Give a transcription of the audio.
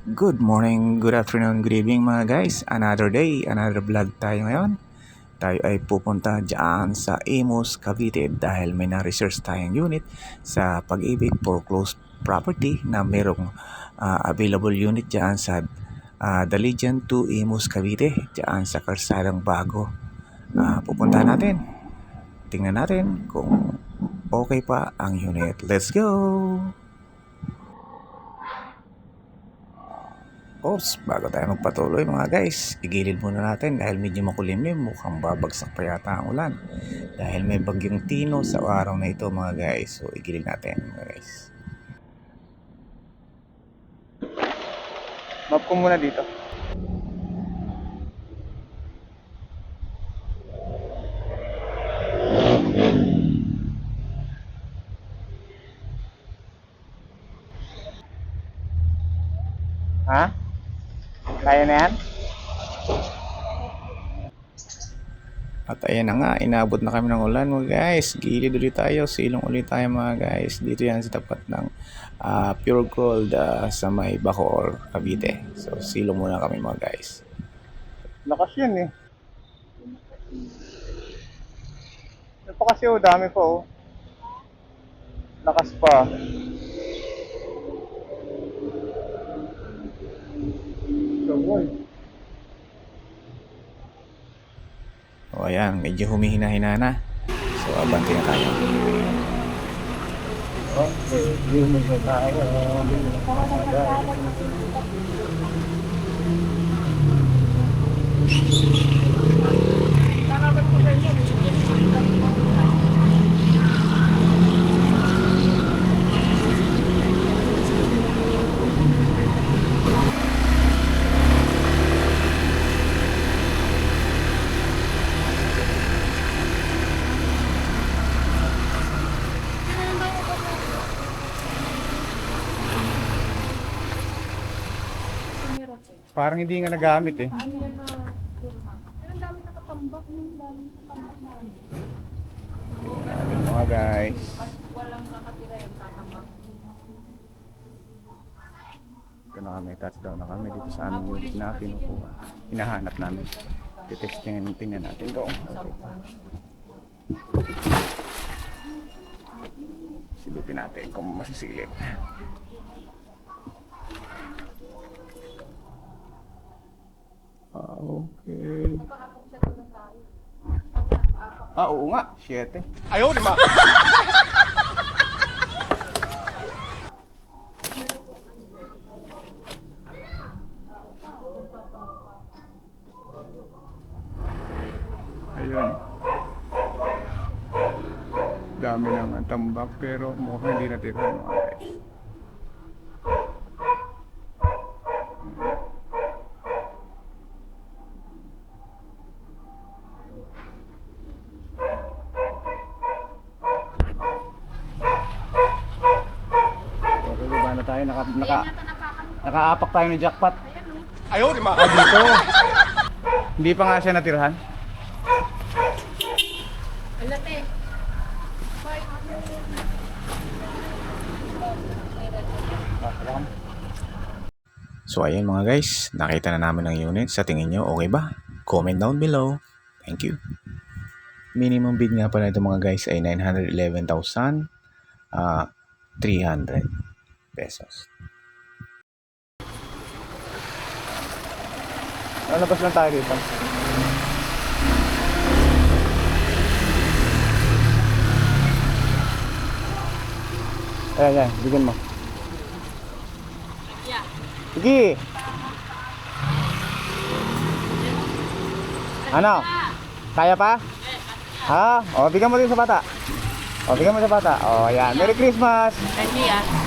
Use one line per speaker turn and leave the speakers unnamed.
Good morning, good afternoon, good evening mga guys. Another day, another vlog tayo ngayon. Tayo ay pupunta dyan sa Imus, Cavite dahil may na-research tayong unit sa Pag-ibig foreclosed property na merong available unit dyan sa The Legion 2 Imus, Cavite dyan sa Karsadang Bago. Pupunta natin. Tingnan natin kung okay pa ang unit. Let's go! Oops, bago tayo magpatuloy mga guys, igilid muna natin dahil medyo makulimlim, mukhang babagsak pa yata ang ulan. Dahil may bagyong Tino sa araw na ito mga guys, so igilid natin mga guys.
Map ko muna dito. Ha? Kaya na yan?
At ayan na nga, inabot na kami ng ulan mga guys. Gilid ulit tayo, silong ulit tayo mga guys. Dito yan sa tapat ng Pure Gold sa may Bacoor, Cavite. So silong muna kami mga guys.
Lakas yan eh. Ano pa kasi dami pa oh. Lakas pa. Sabay.
O ayan, medyo humihina-hina na. So abante na tayo.
Hindi mo na tayo. Parang hindi nga nagamit eh.
Mga guys. Ito na kami, touchdown na kami dito sa aming unit na kinukuha. Hinahanap namin. Titestingin, tingnan natin doon. Okay. Silipin natin kung masisilip. Okay. Oo nga, 7.
Ayaw, di ba?
Ayun. Dami ng tambak pero mukhang hindi natira mga guys. Na tayo, nakaapak tayo ng jackpot.
Ayaw, di ba?
Dito. Hindi pa nga siya natirhan.
Alate.
So ayun mga guys, nakita na namin ang unit. Sa tingin nyo, okay ba? Comment down below. Thank you. Minimum bid nga pala ito mga guys ay 911,300 pesos.
Lalabas lang tayo dito. Ayan, bigyan mo. Sige. Ano? Kaya pa? Ha? O, bigyan mo din sa bata. O, bigyan mo sa bata. O, ayan. Merry Christmas!
Thank you.